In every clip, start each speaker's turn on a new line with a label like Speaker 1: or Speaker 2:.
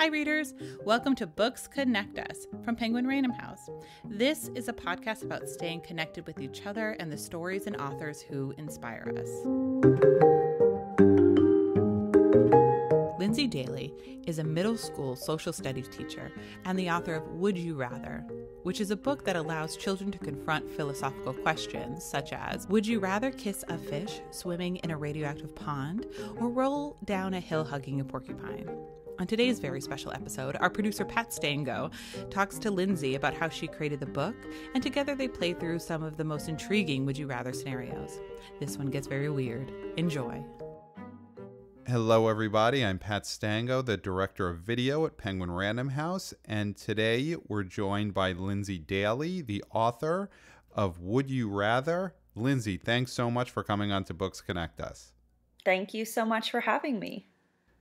Speaker 1: Hi readers, welcome to Books Connect Us from Penguin Random House. This is a podcast about staying connected with each other and the stories and authors who inspire us. Lindsey Daly is a middle school social studies teacher and the author of Would You Rather, which is a book that allows children to confront philosophical questions such as, would you rather kiss a fish swimming in a radioactive pond or roll down a hill hugging a porcupine? On today's very special episode, our producer Pat Stango talks to Lindsey about how she created the book, and together they play through some of the most intriguing Would You Rather scenarios. This one gets very weird. Enjoy.
Speaker 2: Hello, everybody. I'm Pat Stango, the director of video at Penguin Random House, and today we're joined by Lindsey Daly, the author of Would You Rather. Lindsey, thanks so much for coming on to Books Connect Us.
Speaker 3: Thank you so much for having me.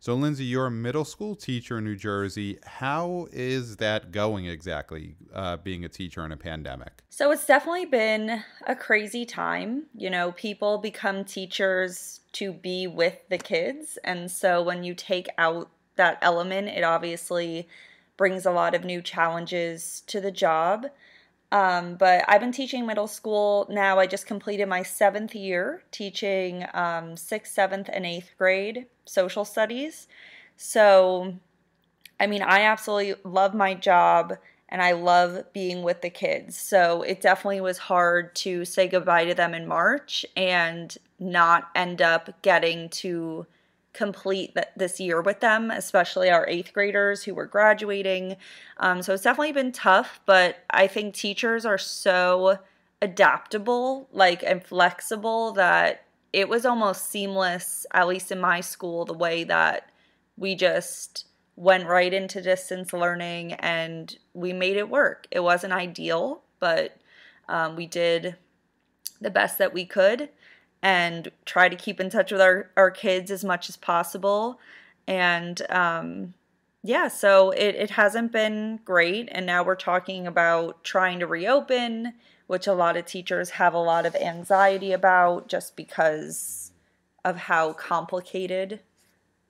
Speaker 2: So, Lindsey, you're a middle school teacher in New Jersey. How is that going exactly, being a teacher in a pandemic?
Speaker 3: So it's definitely been a crazy time. You know, people become teachers to be with the kids. And so when you take out that element, it obviously brings a lot of new challenges to the job. But I've been teaching middle school now. I just completed my 7th year teaching 6th, 7th, and 8th grade social studies. So, I mean, I absolutely love my job and I love being with the kids. So it definitely was hard to say goodbye to them in March and not end up getting to complete this year with them, especially our 8th graders who were graduating. So it's definitely been tough, but I think teachers are so adaptable, and flexible that it was almost seamless, at least in my school, the way that we just went right into distance learning and we made it work. It wasn't ideal, but we did the best that we could and try to keep in touch with our kids as much as possible. And so it hasn't been great. And now we're talking about trying to reopen, which a lot of teachers have a lot of anxiety about just because of how complicated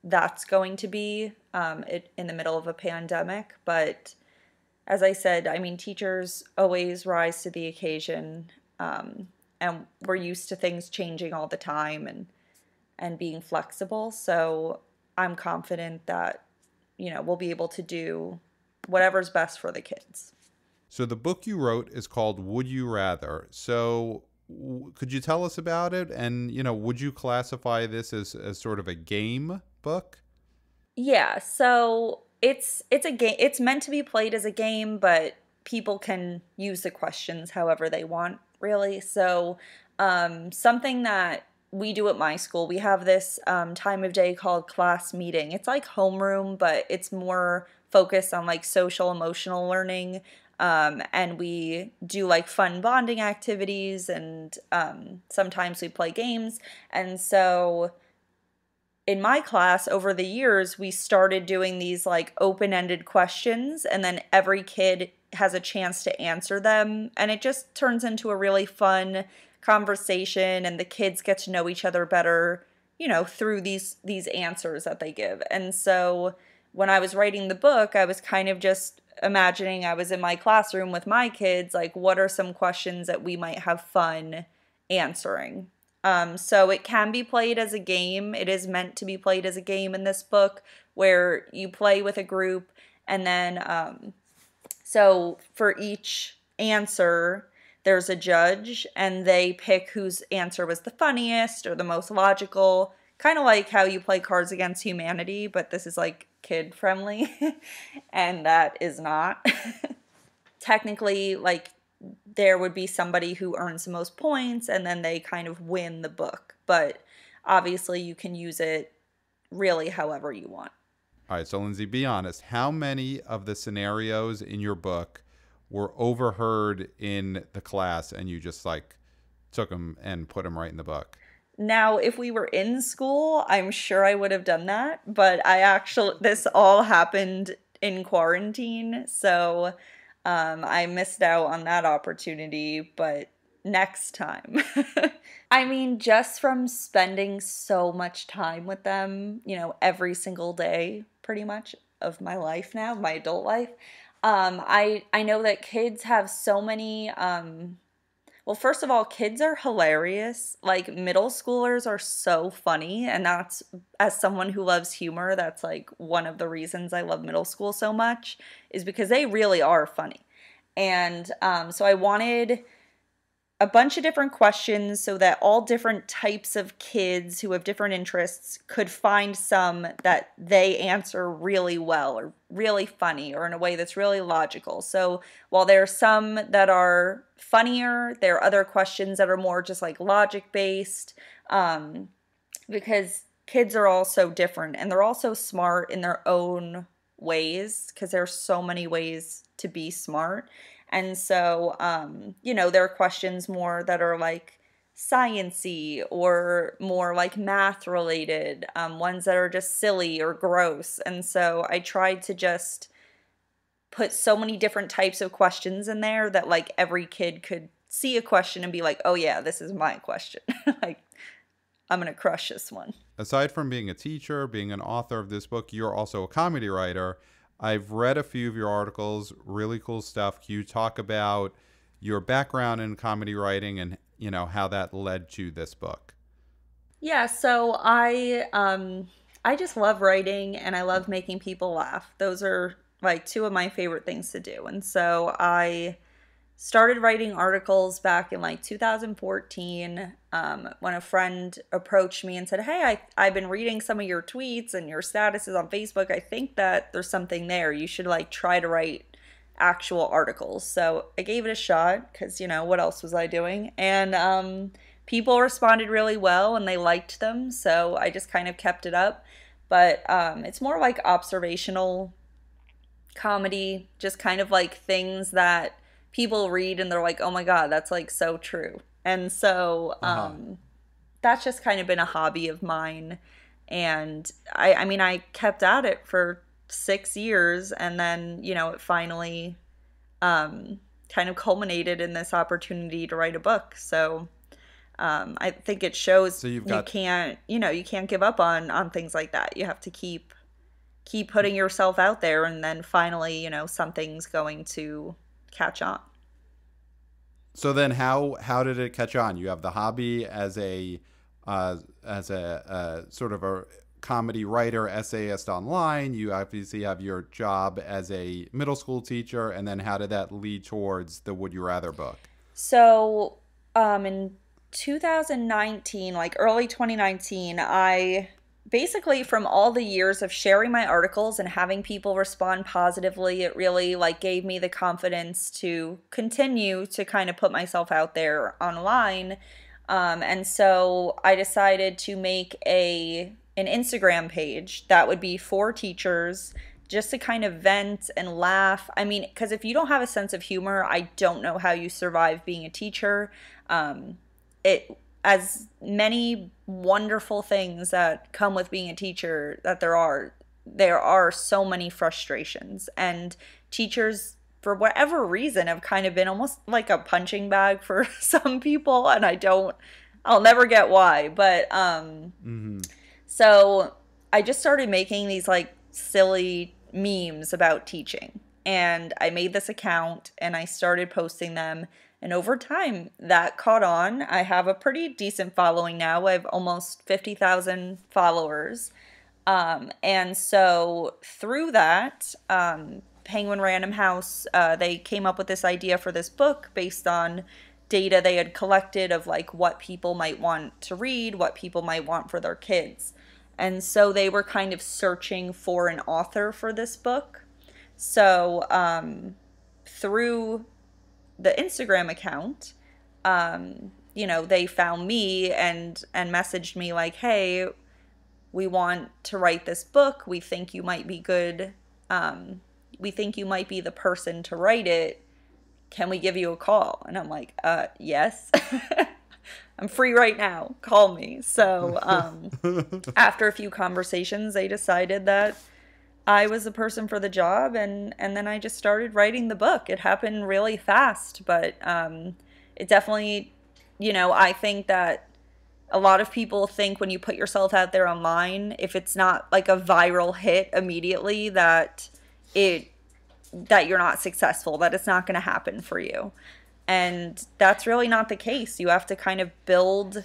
Speaker 3: that's going to be in the middle of a pandemic. But as I said, I mean, teachers always rise to the occasion. And we're used to things changing all the time and being flexible. So I'm confident that, we'll be able to do whatever's best for the kids.
Speaker 2: So the book you wrote is called Would You Rather. So could you tell us about it? And, would you classify this as sort of a game book?
Speaker 3: Yeah, so it's a game. It's meant to be played as a game, but people can use the questions however they want, really. So something that we do at my school, we have this time of day called class meeting. It's like homeroom, but it's more focused on social emotional learning. And we do fun bonding activities and sometimes we play games. And so in my class over the years, we started doing these open-ended questions, and then every kid has a chance to answer them, and it just turns into a really fun conversation, and the kids get to know each other better, through these answers that they give. And so when I was writing the book, I was kind of just imagining I was in my classroom with my kids, what are some questions that we might have fun answering? So it can be played as a game. It is meant to be played as a game in this book where you play with a group, and then so for each answer, there's a judge, and they pick whose answer was the funniest or the most logical, kind of like how you play Cards Against Humanity, but this is kid friendly, and that is not. Technically, there would be somebody who earns the most points, and then they kind of win the book. But obviously, you can use it really however you want.
Speaker 2: All right, so Lindsey, be honest. How many of the scenarios in your book were overheard in the class and you just took them and put them right in the book?
Speaker 3: Now, if we were in school, I'm sure I would have done that. But this all happened in quarantine. So I missed out on that opportunity, but next time. I mean, just from spending so much time with them, every single day, pretty much, of my life now, my adult life. I know that kids have so many, well, first of all, kids are hilarious. Like, middle schoolers are so funny, and that's, as someone who loves humor, that's like one of the reasons I love middle school so much, is because they really are funny. And so I wanted a bunch of different questions so that all different types of kids who have different interests could find some that they answer really well or really funny or in a way that's really logical. So while there are some that are funnier, there are other questions that are more just like logic based, because kids are all so different and they're all so smart in their own ways, because there's so many ways to be smart. And so, there are questions more that are like science-y or more like math related, ones that are just silly or gross. And so I tried to just put so many different types of questions in there that like every kid could see a question and be like, oh yeah, this is my question. Like, I'm going to crush this one.
Speaker 2: Aside from being a teacher, being an author of this book, you're also a comedy writer. I've read a few of your articles, really cool stuff. Can you talk about your background in comedy writing and, how that led to this book?
Speaker 3: Yeah, so I just love writing and I love making people laugh. Those are like two of my favorite things to do. And so I started writing articles back in like 2014, when a friend approached me and said, hey, I've been reading some of your tweets and your statuses on Facebook. I think that there's something there. You should like try to write actual articles. So I gave it a shot because, what else was I doing? And people responded really well and they liked them. So I just kind of kept it up. But it's more like observational comedy, just kind of like things that people read and they're like, oh my God, that's like so true. And so that's just kind of been a hobby of mine. And I kept at it for 6 years, and then, it finally kind of culminated in this opportunity to write a book. So I think it shows
Speaker 2: so you
Speaker 3: can't give up on things like that. You have to keep putting yourself out there, and then finally, something's going to catch on.
Speaker 2: So then how did it catch on? You have the hobby as a sort of a comedy writer, essayist online. You obviously have your job as a middle school teacher. And then how did that lead towards the Would You Rather book?
Speaker 3: So in 2019, like early 2019, I basically, from all the years of sharing my articles and having people respond positively, it really like gave me the confidence to continue to kind of put myself out there online. And so I decided to make an Instagram page that would be for teachers, just to kind of vent and laugh. I mean, because if you don't have a sense of humor, I don't know how you survive being a teacher. As many wonderful things that come with being a teacher that there are so many frustrations, and teachers, for whatever reason, have kind of been almost like a punching bag for some people, and I'll never get why, but so I just started making these like silly memes about teaching, and I made this account and I started posting them. And over time, that caught on. I have a pretty decent following now. I have almost 50,000 followers. And so through that, Penguin Random House, they came up with this idea for this book based on data they had collected of like what people might want to read, what people might want for their kids. And so they were kind of searching for an author for this book. So through the Instagram account, they found me and messaged me like, hey, we want to write this book. We think you might be good. We think you might be the person to write it. Can we give you a call? And I'm like, yes. I'm free right now. Call me. So after a few conversations, they decided that I was the person for the job, and then I just started writing the book. It happened really fast, but it definitely, I think that a lot of people think when you put yourself out there online, if it's not like a viral hit immediately, that you're not successful, that it's not going to happen for you. And that's really not the case. You have to kind of build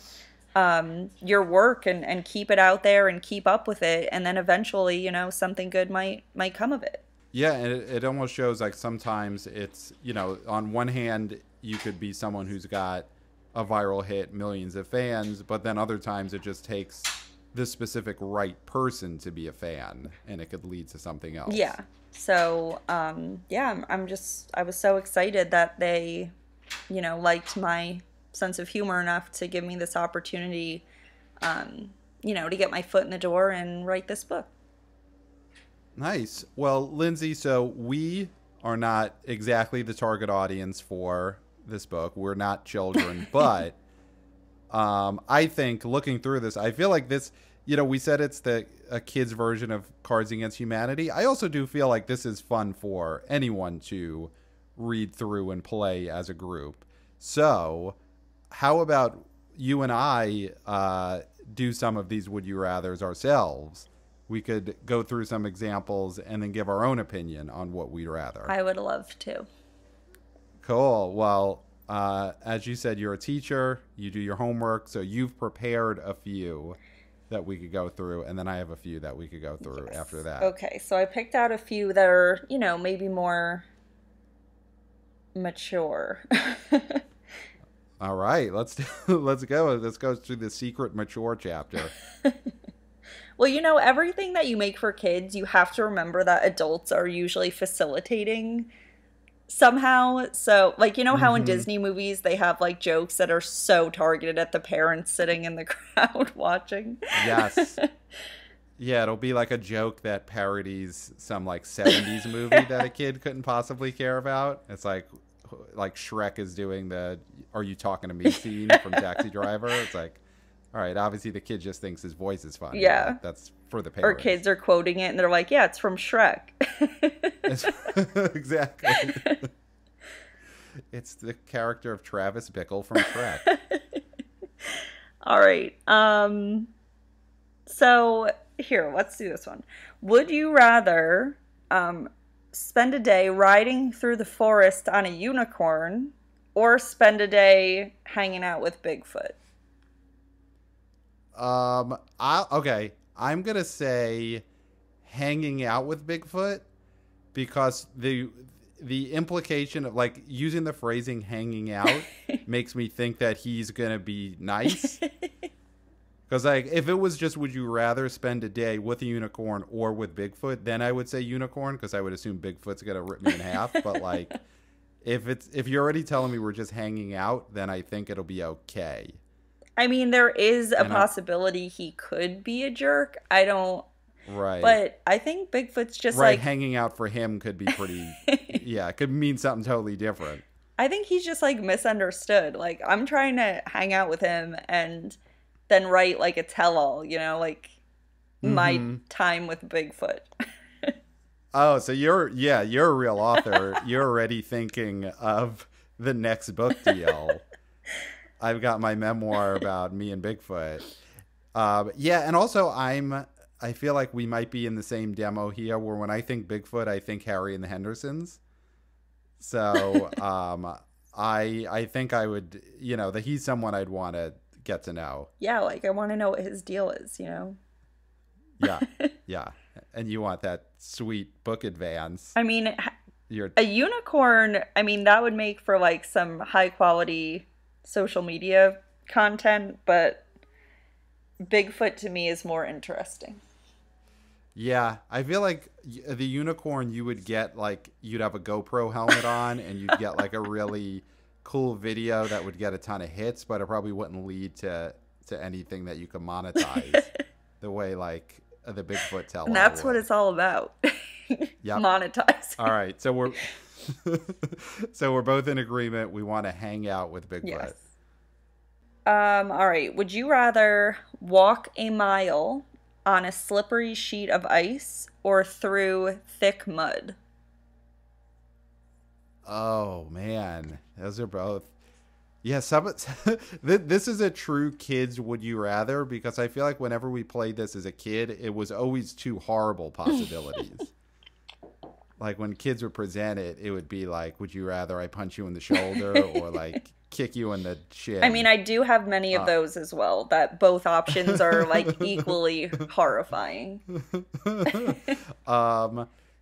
Speaker 3: your work and keep it out there and keep up with it. And then eventually, you know, something good might come of it.
Speaker 2: Yeah, and it almost shows like sometimes it's, you know, on one hand, you could be someone who's got a viral hit, millions of fans, but then other times it just takes the specific right person to be a fan, and it could lead to something else.
Speaker 3: Yeah. So, yeah, I was so excited that they, you know, liked my sense of humor enough to give me this opportunity, you know, to get my foot in the door and write this book.
Speaker 2: Nice. Well, Lindsey, so we are not exactly the target audience for this book. We're not children, but I think looking through this, I feel like this, you know, we said it's a kid's version of Cards Against Humanity. I also do feel like this is fun for anyone to read through and play as a group. So how about you and I do some of these Would You Rathers ourselves? We could go through some examples and then give our own opinion on what we'd rather.
Speaker 3: I would love to.
Speaker 2: Cool. Well, as you said, you're a teacher. You do your homework. So you've prepared a few that we could go through. And then I have a few that we could go through after that.
Speaker 3: Okay. So I picked out a few that are, you know, maybe more mature.
Speaker 2: All right. Let's go. Let's go through the secret mature chapter.
Speaker 3: Well, you know, everything that you make for kids, you have to remember that adults are usually facilitating somehow. So, like, you know how in Disney movies they have, like, jokes that are so targeted at the parents sitting in the crowd watching?
Speaker 2: Yes. Yeah, it'll be like a joke that parodies some, like, 70s movie that a kid couldn't possibly care about. It's like Shrek is doing the "Are you talking to me" scene from Taxi Driver. It's like, all right, obviously the kid just thinks his voice is funny.
Speaker 3: Yeah.
Speaker 2: That's for the parents.
Speaker 3: Or kids are quoting it and they're like, yeah, it's from Shrek.
Speaker 2: Exactly. It's the character of Travis Bickle from Shrek.
Speaker 3: All right. So here, let's do this one. Would you rather spend a day riding through the forest on a unicorn or spend a day hanging out with Bigfoot?
Speaker 2: Okay. I'm going to say hanging out with Bigfoot because the implication of like using the phrasing hanging out makes me think that he's going to be nice. Because like if it was just would you rather spend a day with a unicorn or with Bigfoot, then I would say unicorn because I would assume Bigfoot's going to rip me in half. But like if you're already telling me we're just hanging out, then I think it'll be okay.
Speaker 3: I mean, there is a possibility he could be a jerk. I don't.
Speaker 2: Right.
Speaker 3: But I think Bigfoot's just
Speaker 2: right,
Speaker 3: like.
Speaker 2: Hanging out for him could be pretty. Yeah, it could mean something totally different.
Speaker 3: I think he's just like misunderstood. Like, I'm trying to hang out with him and then write like a tell all, you know, like my time with Bigfoot.
Speaker 2: Oh, so you're a real author. You're already thinking of the next book deal. I've got my memoir about me and Bigfoot. Yeah, and also I feel like we might be in the same demo here where when I think Bigfoot, I think Harry and the Hendersons. So I think I would, you know, that he's someone I'd want to get to know.
Speaker 3: Yeah, like I want to know what his deal is, you know?
Speaker 2: Yeah, yeah. And you want that sweet book advance.
Speaker 3: I mean, a unicorn, I mean, that would make for like some high quality social media content, but Bigfoot to me is more interesting.
Speaker 2: Yeah, I feel like the unicorn you would get like you'd have a GoPro helmet on and you'd get like a really cool video that would get a ton of hits, but it probably wouldn't lead to anything that you could monetize the way like the Bigfoot tell.
Speaker 3: And that's what it's all about. Yep. Monetize.
Speaker 2: All right, so we're both in agreement. We want to hang out with Bigfoot. Yes.
Speaker 3: All right. Would you rather walk a mile on a slippery sheet of ice or through thick mud?
Speaker 2: Oh man, those are both. Yeah, this is a true kids would you rather, because I feel like whenever we played this as a kid, it was always two horrible possibilities. Like when kids would present it, it would be like, would you rather I punch you in the shoulder or like kick you in the shin?
Speaker 3: I mean, I do have many of those as well, that both options are like equally horrifying.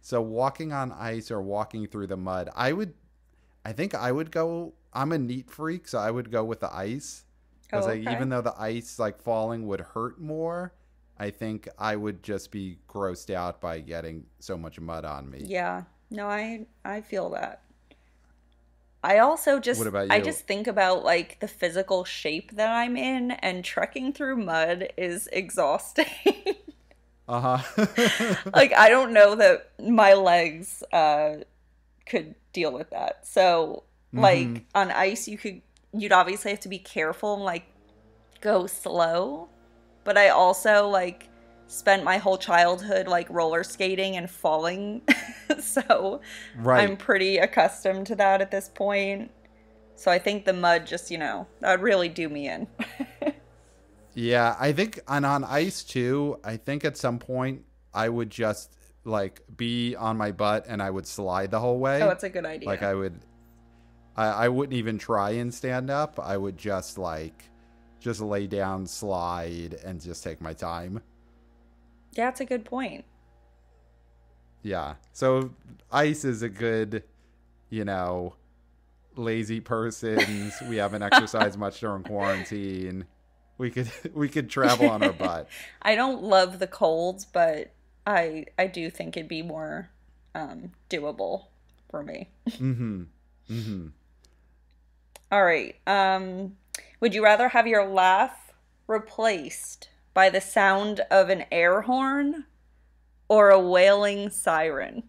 Speaker 2: So walking on ice or walking through the mud, I think I would go, I'm a neat freak, so I would go with the ice. Because even though the ice like falling would hurt more, I think I would just be grossed out by getting so much mud on me.
Speaker 3: Yeah. No, I feel that. I also just
Speaker 2: What about you?
Speaker 3: I just think about like the physical shape that I'm in, and trekking through mud is exhausting. Like I don't know that my legs could deal with that. So like on ice you'd obviously have to be careful and like go slow. But I also like spent my whole childhood like roller skating and falling. So I'm pretty accustomed to that at this point. So I think the mud just, that would really do me in.
Speaker 2: Yeah, I think, and on ice too, I think at some point I would just like be on my butt and I would slide the whole way.
Speaker 3: Oh, that's a good idea.
Speaker 2: Like I wouldn't even try and stand up. I would just lay down, slide, and just take my time.
Speaker 3: Yeah, that's a good point.
Speaker 2: Yeah. So ice is a good, lazy persons. We haven't exercised much during quarantine. We could travel on our butt.
Speaker 3: I don't love the cold, but I do think it'd be more doable for me. All right. Would you rather have your laugh replaced by the sound of an air horn or a wailing siren?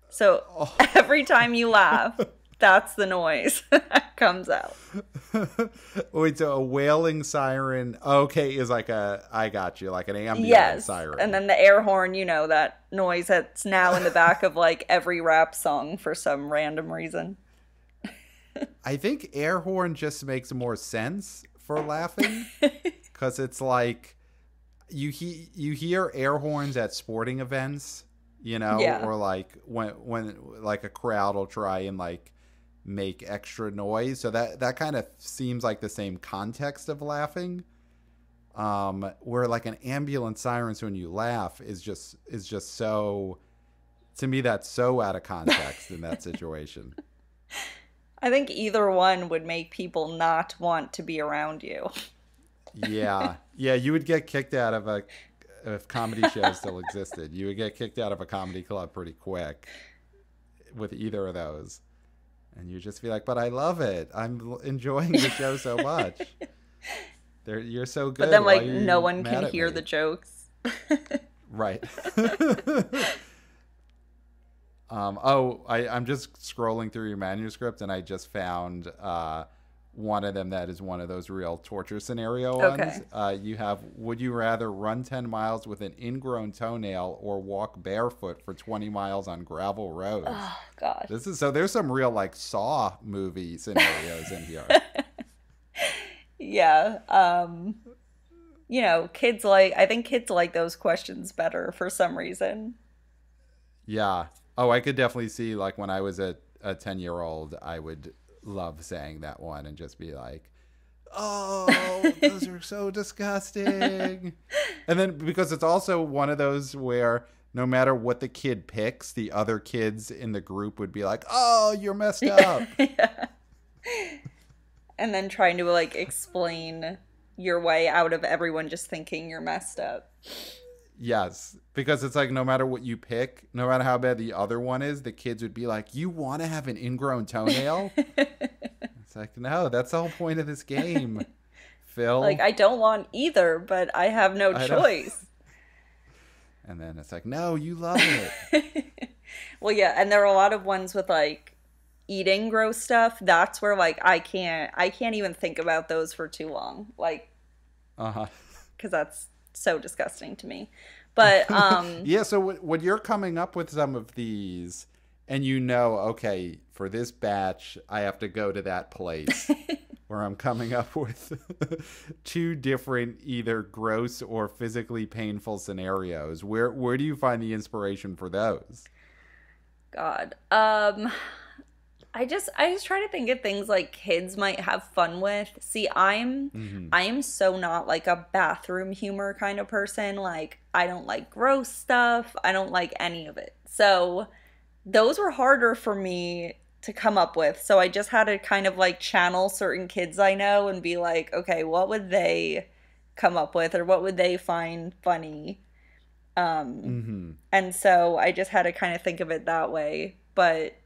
Speaker 3: So every time you laugh, that's the noise that comes out.
Speaker 2: Wait, so a wailing siren, okay, is like I got you, like an ambulance siren.
Speaker 3: And then the air horn, that noise that's now in the back of like every rap song for some random reason.
Speaker 2: I think air horn just makes more sense for laughing, because it's like you hear air horns at sporting events, or like when like a crowd will try and like make extra noise, so that kind of seems like the same context of laughing. Where like an ambulance siren, so when you laugh is just so, to me that's so out of context in that situation.
Speaker 3: I think either one would make people not want to be around you.
Speaker 2: Yeah, you would get kicked out of if comedy shows still existed. You would get kicked out of a comedy club pretty quick with either of those. And you just be like, but I love it. I'm enjoying the show so much. You're so good.
Speaker 3: But then like no one can hear the jokes.
Speaker 2: Right. I'm just scrolling through your manuscript, and I just found one of them that is one of those real torture scenario ones. You have, would you rather run 10 miles with an ingrown toenail or walk barefoot for 20 miles on gravel roads?
Speaker 3: Oh, God.
Speaker 2: There's some real like Saw movie scenarios in here.
Speaker 3: Yeah. I think kids like those questions better for some reason.
Speaker 2: Yeah. Oh, I could definitely see, like, when I was a 10-year-old, I would love saying that one and just be like, oh, those are so disgusting. And then, because it's also one of those where no matter what the kid picks, the other kids in the group would be like, oh, you're messed up.
Speaker 3: Yeah. And then trying to, like, explain your way out of everyone just thinking you're messed up.
Speaker 2: Yes, because it's like no matter what you pick, no matter how bad the other one is, the kids would be like, you want to have an ingrown toenail? It's like, no, that's the whole point of this game, Phil.
Speaker 3: Like, I don't want either, but I have no choice.
Speaker 2: And then it's like, no, you love it.
Speaker 3: Well, yeah, and there are a lot of ones with, like, eating gross stuff. That's where, like, I can't even think about those for too long. Like, because that's so disgusting to me. But
Speaker 2: yeah, so when you're coming up with some of these and okay, for this batch I have to go to that place, where I'm coming up with two different either gross or physically painful scenarios. Where do you find the inspiration for those?
Speaker 3: God. I just try to think of things like kids might have fun with. See, I am so not like a bathroom humor kind of person. Like, I don't like gross stuff. I don't like any of it. So those were harder for me to come up with. So I just had to kind of like channel certain kids I know and be like, okay, what would they come up with, or what would they find funny? And so I just had to kind of think of it that way. But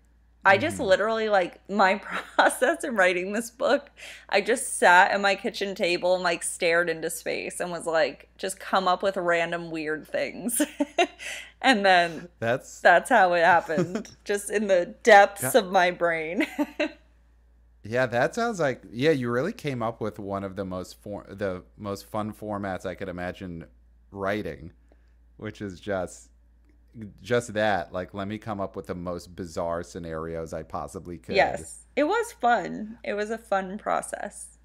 Speaker 3: I just literally, like, my process in writing this book, I just sat at my kitchen table and, like, stared into space and was like, just come up with random weird things. And then that's how it happened, just in the depths of my brain.
Speaker 2: Yeah, that sounds like, yeah, you really came up with one of the most fun formats I could imagine writing, which is just that, like, let me come up with the most bizarre scenarios I possibly could.
Speaker 3: Yes, it was fun. It was a fun process.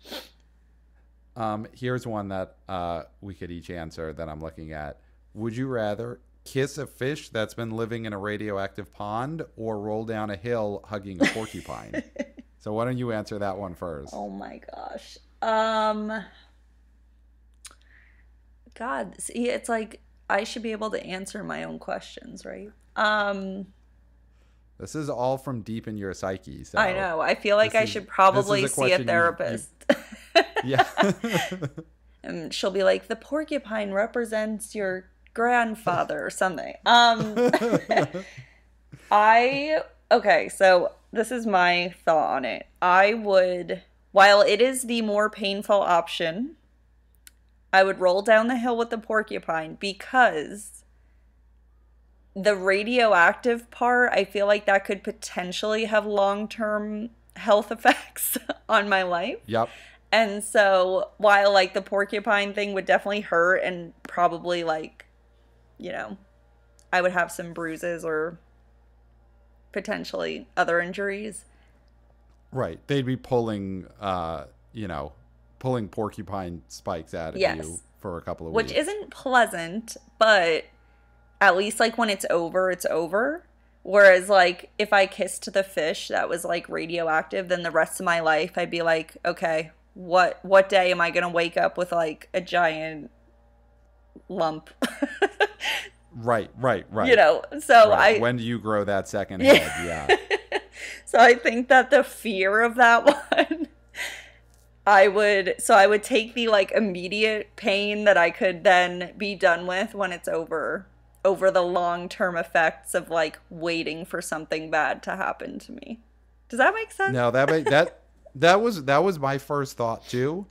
Speaker 2: Here's one that we could each answer that I'm looking at. Would you rather kiss a fish that's been living in a radioactive pond, or roll down a hill hugging a porcupine? So why don't you answer that one first?
Speaker 3: Oh my gosh. God, see, it's like I should be able to answer my own questions, right?
Speaker 2: This is all from deep in your psyche. So
Speaker 3: I know. I feel like I should probably see a therapist.
Speaker 2: Yeah.
Speaker 3: And she'll be like, the porcupine represents your grandfather or something. Okay, so this is my thought on it. I would, while it is the more painful option, I would roll down the hill with the porcupine, because the radioactive part, I feel like that could potentially have long-term health effects on my life.
Speaker 2: Yep.
Speaker 3: And so while like the porcupine thing would definitely hurt and probably like, you know, I would have some bruises or potentially other injuries.
Speaker 2: Right. They'd be pulling, pulling porcupine spikes out of you for a couple of weeks.
Speaker 3: Which isn't pleasant, but at least like when it's over, it's over. Whereas like if I kissed the fish that was like radioactive, then the rest of my life I'd be like, okay, what day am I going to wake up with like a giant lump?
Speaker 2: Right.
Speaker 3: You know, so
Speaker 2: when do you grow that second head? Yeah.
Speaker 3: So I think that the fear of that one, I would take the like immediate pain that I could then be done with when it's over the long-term effects of like waiting for something bad to happen to me. Does that make sense?
Speaker 2: No, that was my first thought too.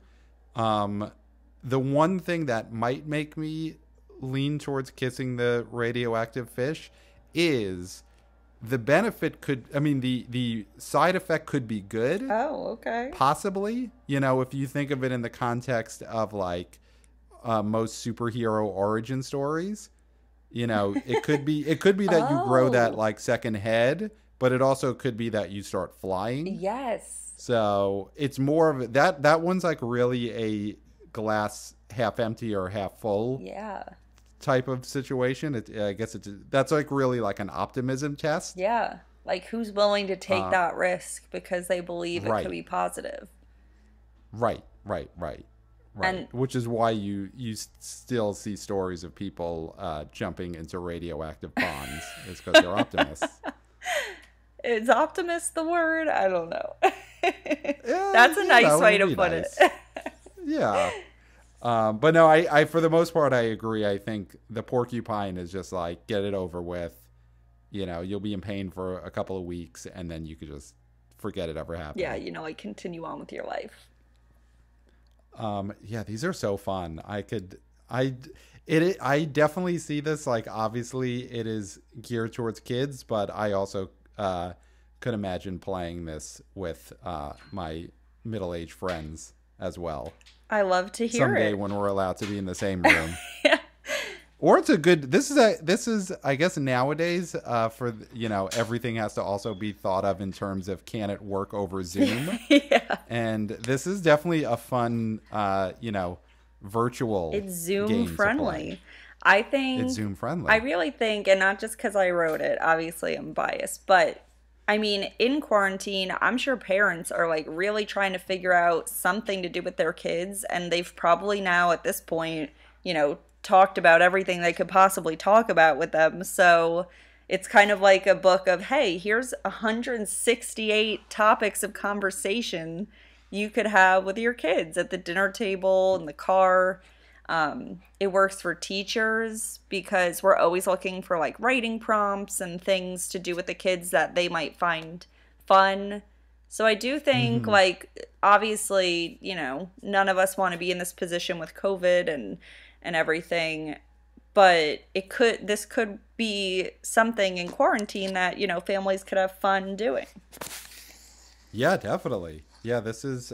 Speaker 2: The one thing that might make me lean towards kissing the radioactive fish is the benefit the side effect could be good.
Speaker 3: Oh, okay.
Speaker 2: Possibly. You know, if you think of it in the context of like most superhero origin stories, you know, it could be that you grow that like second head, but it also could be that you start flying.
Speaker 3: Yes.
Speaker 2: So it's more of that one's like really a glass half empty or half full.
Speaker 3: Yeah.
Speaker 2: Type of situation. I guess that's like really like an optimism test.
Speaker 3: Yeah, like who's willing to take that risk because they believe it could be positive.
Speaker 2: Right. And which is why you still see stories of people jumping into radioactive ponds, is because they're optimists.
Speaker 3: Is optimist the word? I don't know. That's a nice way to put it.
Speaker 2: Yeah. But no, I for the most part, I agree. I think the porcupine is just like, get it over with. You know, you'll be in pain for a couple of weeks, and then you could just forget it ever happened.
Speaker 3: Yeah, you know, like continue on with your life.
Speaker 2: Yeah, these are so fun. I definitely see this. Like, obviously, it is geared towards kids, but I also could imagine playing this with my middle-aged friends as well.
Speaker 3: I love to hear
Speaker 2: someday
Speaker 3: it.
Speaker 2: when we're allowed to be in the same room.
Speaker 3: Yeah.
Speaker 2: Or it's a good. This is I guess nowadays everything has to also be thought of in terms of, can it work over Zoom?
Speaker 3: Yeah.
Speaker 2: And this is definitely a fun, virtual
Speaker 3: It's Zoom
Speaker 2: game to
Speaker 3: friendly.
Speaker 2: play.
Speaker 3: I think
Speaker 2: It's Zoom friendly.
Speaker 3: I really think, and not just because I wrote it, obviously I'm biased, but I mean, in quarantine, I'm sure parents are like really trying to figure out something to do with their kids, and they've probably now at this point, talked about everything they could possibly talk about with them. So it's kind of like a book of, hey, here's 168 topics of conversation you could have with your kids at the dinner table, in the car. It works for teachers because we're always looking for like writing prompts and things to do with the kids that they might find fun. So I do think like obviously, none of us want to be in this position with COVID and everything, but this could be something in quarantine that, families could have fun doing.
Speaker 2: Yeah, definitely. Yeah, this is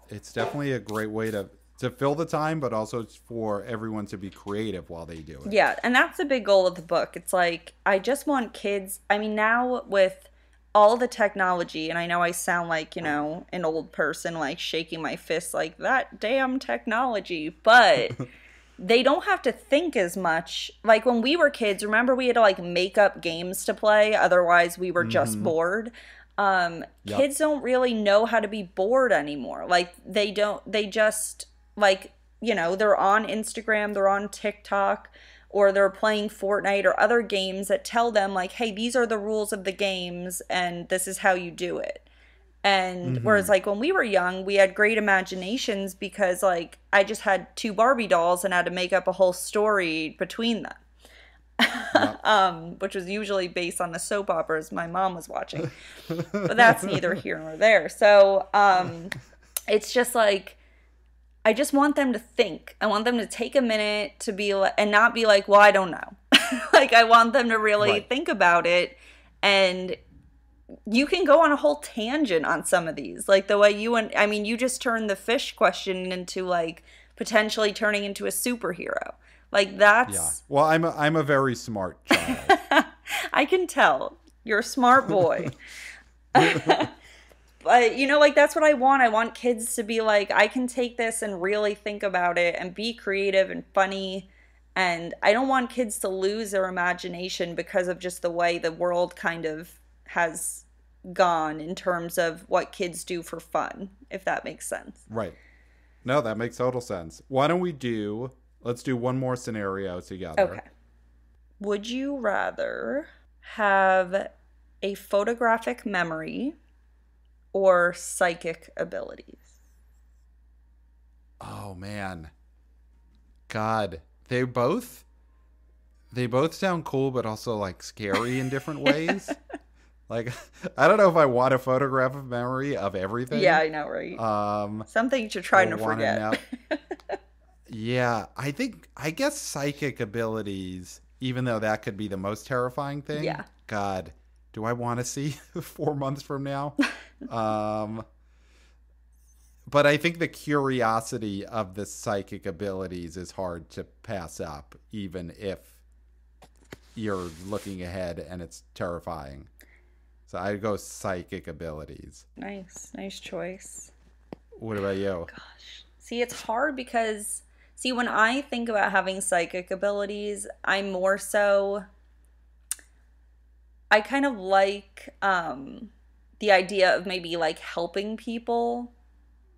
Speaker 2: it's definitely a great way to fill the time, but also it's for everyone to be creative while they do it.
Speaker 3: Yeah, and that's the big goal of the book. It's like, I just want kids, I mean, now with all the technology, and I know I sound like, an old person, like shaking my fist like, that damn technology, but they don't have to think as much. Like when we were kids, remember we had to like make up games to play, otherwise we were just bored. Kids don't really know how to be bored anymore. Like they just like, they're on Instagram, they're on TikTok, or they're playing Fortnite or other games that tell them like, hey, these are the rules of the games and this is how you do it. And whereas like when we were young, we had great imaginations because like I just had two Barbie dolls and had to make up a whole story between them. Which was usually based on the soap operas my mom was watching. But that's neither here nor there. So it's just like, I just want them to think. I want them to take a minute to be like, and not be like, well, I don't know. Like I want them to really think about it. And you can go on a whole tangent on some of these. Like the way you just turned the fish question into like potentially turning into a superhero. Like that's...
Speaker 2: Yeah. Well, I'm a very smart child.
Speaker 3: I can tell. You're a smart boy. But, like that's what I want. I want kids to be like, I can take this and really think about it and be creative and funny. And I don't want kids to lose their imagination because of just the way the world kind of has gone in terms of what kids do for fun, if that makes sense.
Speaker 2: Right. No, that makes total sense. Why don't let's do one more scenario together.
Speaker 3: Okay. Would you rather have a photographic memory or psychic abilities?
Speaker 2: Oh man. God, they both sound cool but also like scary in different ways. Like I don't know if I want a photographic memory of everything.
Speaker 3: Yeah, I know, right? Something to try to forget.
Speaker 2: Yeah, I guess psychic abilities, even though that could be the most terrifying thing.
Speaker 3: Yeah.
Speaker 2: God, do I want to see 4 months from now? But I think the curiosity of the psychic abilities is hard to pass up, even if you're looking ahead and it's terrifying. So I'd go psychic abilities.
Speaker 3: Nice choice.
Speaker 2: What about you?
Speaker 3: Gosh. See, it's hard because... See, when I think about having psychic abilities, I'm more so... I kind of like the idea of maybe like helping people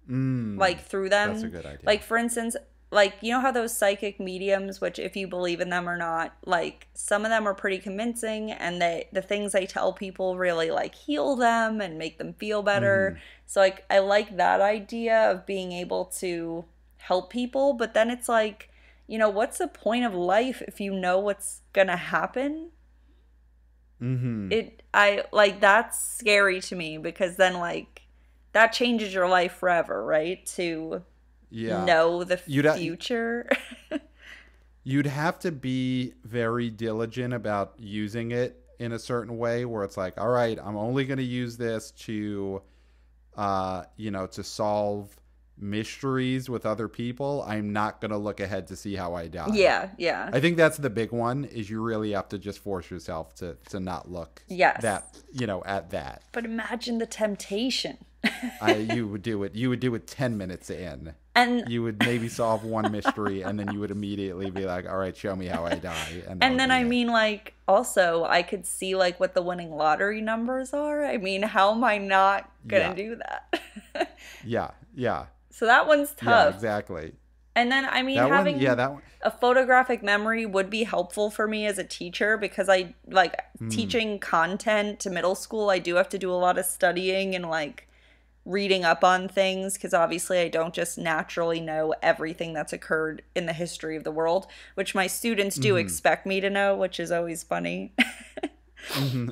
Speaker 3: like through them.
Speaker 2: That's a good idea.
Speaker 3: Like for instance, like how those psychic mediums, which if you believe in them or not, like some of them are pretty convincing and the things they tell people really like heal them and make them feel better. So like I like that idea of being able to help people, but then it's like, what's the point of life if you know what's gonna happen? I like that's scary to me because then like that changes your life forever, right? To know the future.
Speaker 2: You'd have to be very diligent about using it in a certain way where it's like, all right, I'm only going to use this to to solve mysteries with other people. I'm not going to look ahead to see how I die.
Speaker 3: Yeah.
Speaker 2: I think that's the big one is you really have to just force yourself to not look
Speaker 3: at
Speaker 2: that.
Speaker 3: But imagine the temptation.
Speaker 2: You would do it. You would do it 10 minutes in.
Speaker 3: And
Speaker 2: you would maybe solve one mystery, and then you would immediately be like, all right, show me how I die.
Speaker 3: And then, I mean, like, also, I could see, like, what the winning lottery numbers are. I mean, how am I not going to do that?
Speaker 2: Yeah.
Speaker 3: So that one's tough.
Speaker 2: Yeah, exactly.
Speaker 3: And then, I mean, having a photographic memory would be helpful for me as a teacher because I, like, teaching content to middle school, I do have to do a lot of studying and, like, reading up on things because obviously I don't just naturally know everything that's occurred in the history of the world, which my students do expect me to know, which is always funny.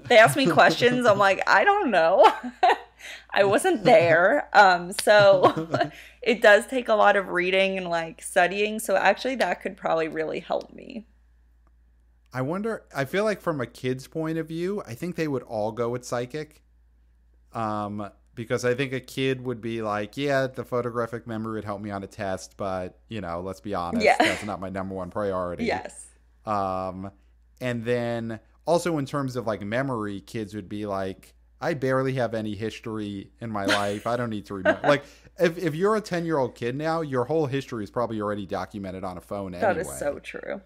Speaker 3: They ask me questions. I'm like, I don't know. I wasn't there. So it does take a lot of reading and like studying. So actually that could probably really help me.
Speaker 2: I wonder, I feel like from a kid's point of view, I think they would all go with psychic. Because I think a kid would be like, yeah, the photographic memory would help me on a test, but, you know, let's be honest, that's not my number one priority.
Speaker 3: Yes.
Speaker 2: And then also in terms of like memory, kids would be like, I barely have any history in my life. I don't need to remember. Like, if you're a 10-year-old kid now, your whole history is probably already documented on a phone anyway.
Speaker 3: That is so true.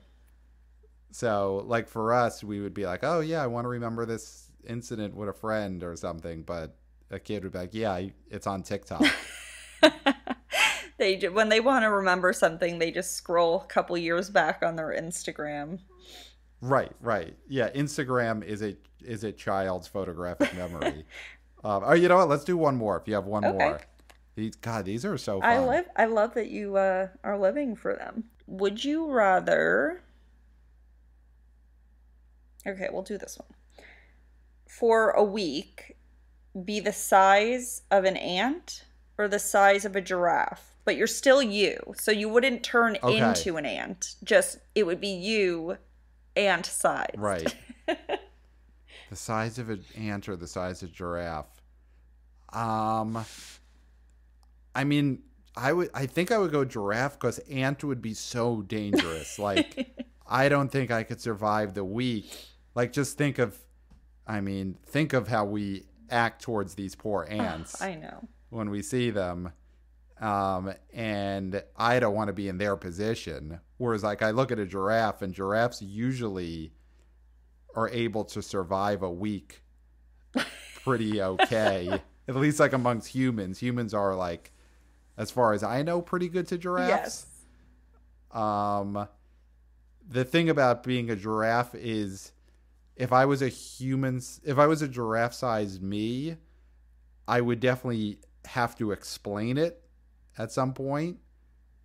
Speaker 2: So, like, for us, we would be like, oh, yeah, I want to remember this incident with a friend or something, but a kid would be like, yeah, it's on TikTok.
Speaker 3: When they want to remember something, they just scroll a couple years back on their Instagram.
Speaker 2: Right. Yeah, Instagram is a child's photographic memory. Oh, you know what? Let's do one more. If you have one more. These are so fun.
Speaker 3: I love that you are living for them. Would you rather... Okay, we'll do this one. For a week, be the size of an ant or the size of a giraffe, but you're still you, so you wouldn't turn into an ant. Just it would be you, ant size.
Speaker 2: Right. The size of an ant or the size of a giraffe. I mean, I think I would go giraffe because ant would be so dangerous. Like, I don't think I could survive the week. Like, just think of how we act towards these poor ants.
Speaker 3: I know.
Speaker 2: When we see them. And I don't want to be in their position. Whereas, like, I look at a giraffe, and giraffes usually are able to survive a week pretty okay. At least, like, amongst humans. Humans are, like, as far as I know, pretty good to giraffes. Yes. The thing about being a giraffe is if I was a giraffe-sized me, I would definitely have to explain it at some point.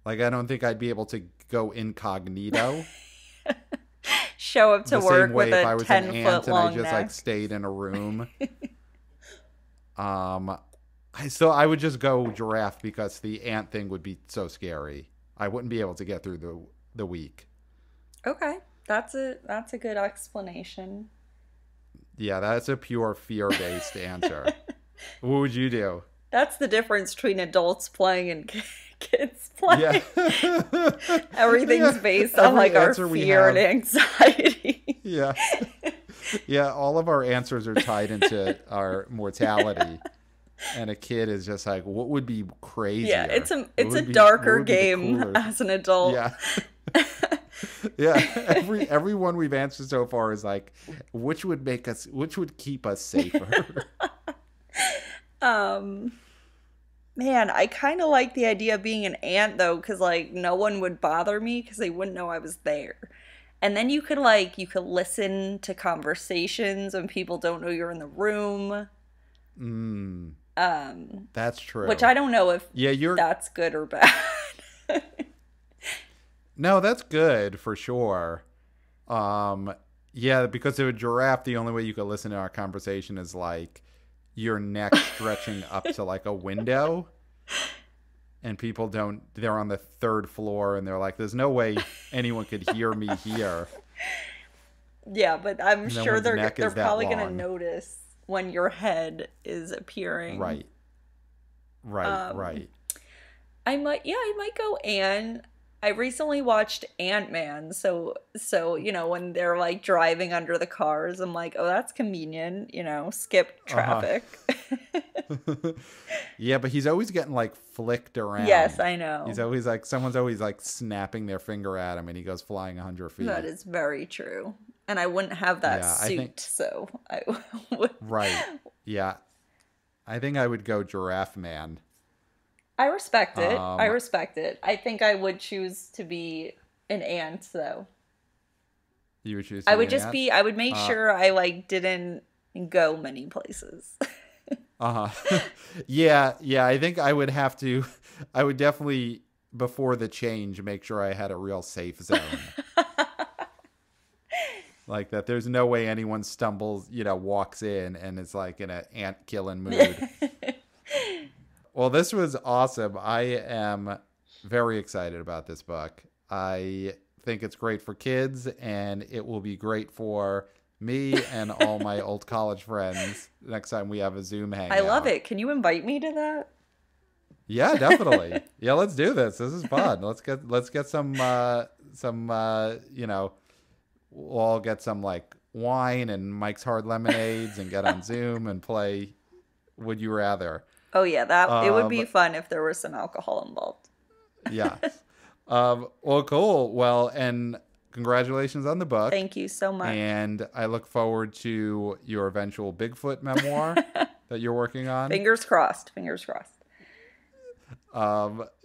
Speaker 2: Like, I don't think I'd be able to go incognito.
Speaker 3: Show up to work with a 10-foot long neck. If I was an ant and I just, like, stayed in
Speaker 2: a room. I would just go giraffe because the ant thing would be so scary. I wouldn't be able to get through the week.
Speaker 3: Okay. That's a good explanation.
Speaker 2: Yeah, that's a pure fear-based answer. What would you do?
Speaker 3: That's the difference between adults playing and kids playing. Yeah. Everything's based on like our fear and anxiety.
Speaker 2: Yeah. Yeah, all of our answers are tied into our mortality. And a kid is just like, what would be crazy?
Speaker 3: Yeah, it's a darker game as an adult.
Speaker 2: Yeah. Yeah, every one we've answered so far is like, which would keep us safer?
Speaker 3: Man, I kind of like the idea of being an ant though, because like no one would bother me because they wouldn't know I was there. And then you could listen to conversations when people don't know you're in the room.
Speaker 2: That's true.
Speaker 3: Which I don't know if that's good or bad.
Speaker 2: No, that's good for sure. Yeah, because of a giraffe, the only way you could listen to our conversation is like your neck stretching up to like a window. And people they're on the third floor and they're like, there's no way anyone could hear me here.
Speaker 3: Yeah, but I'm sure they're probably going to notice when your head is appearing.
Speaker 2: Right.
Speaker 3: I might go Ant. I recently watched Ant-Man, so when they're like driving under the cars, I'm like, oh, that's convenient, skip traffic.
Speaker 2: Yeah, but he's always getting like flicked around.
Speaker 3: Yes, I know.
Speaker 2: He's always like, someone's always like snapping their finger at him and he goes flying 100 feet.
Speaker 3: That is very true. And I wouldn't have that
Speaker 2: Yeah,
Speaker 3: suit, so I would.
Speaker 2: Right. Yeah. I think I would go Giraffe Man.
Speaker 3: I respect it. I respect it. I think I would choose to be an ant, though.
Speaker 2: You would choose.
Speaker 3: I would just be. I would make sure I like didn't go many places.
Speaker 2: Yeah. I think I would have to. I would definitely, before the change, make sure I had a real safe zone. Like that. There's no way anyone stumbles, walks in and is like in an ant killing mood. Well, this was awesome. I am very excited about this book. I think it's great for kids, and it will be great for me and all my old college friends next time we have a Zoom hangout.
Speaker 3: I love it. Can you invite me to that?
Speaker 2: Yeah, definitely. Yeah, let's do this. This is fun. Let's get some we'll all get some like wine and Mike's Hard Lemonades and get on Zoom and play Would You Rather.
Speaker 3: Oh yeah, it would be fun if there was some alcohol involved.
Speaker 2: Yeah. Well, cool. Well, and congratulations on the book.
Speaker 3: Thank you so much.
Speaker 2: And I look forward to your eventual Bigfoot memoir that you're working on.
Speaker 3: Fingers crossed. Fingers crossed.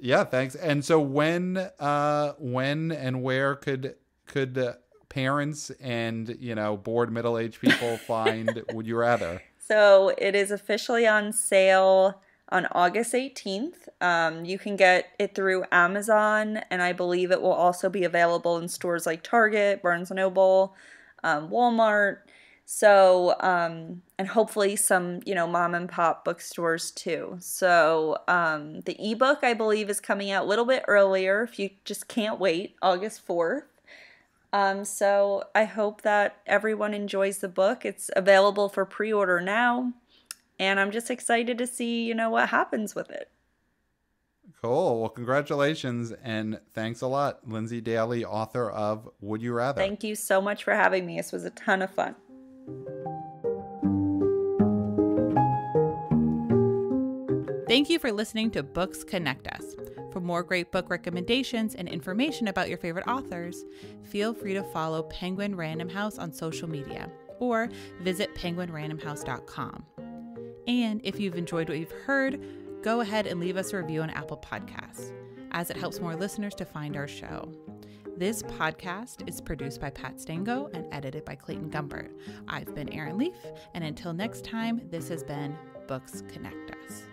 Speaker 2: Yeah, thanks. And so when and where could parents and, bored middle-aged people find Would You Rather?
Speaker 3: So it is officially on sale on August 18th. You can get it through Amazon, and I believe it will also be available in stores like Target, Barnes & Noble, Walmart. So, and hopefully some, mom and pop bookstores too. So the ebook, I believe, is coming out a little bit earlier if you just can't wait, August 4th. So I hope that everyone enjoys the book. It's available for pre-order now, and I'm just excited to see, what happens with it.
Speaker 2: Cool. Well, congratulations, and thanks a lot, Lindsey Daly, author of Would You Rather.
Speaker 3: Thank you so much for having me. This was a ton of fun.
Speaker 1: Thank you for listening to Books Connect Us. For more great book recommendations and information about your favorite authors, feel free to follow Penguin Random House on social media or visit penguinrandomhouse.com. And if you've enjoyed what you've heard, go ahead and leave us a review on Apple Podcasts, as it helps more listeners to find our show. This podcast is produced by Pat Stango and edited by Clayton Gumbert. I've been Erin Leaf, and until next time, this has been Books Connect Us.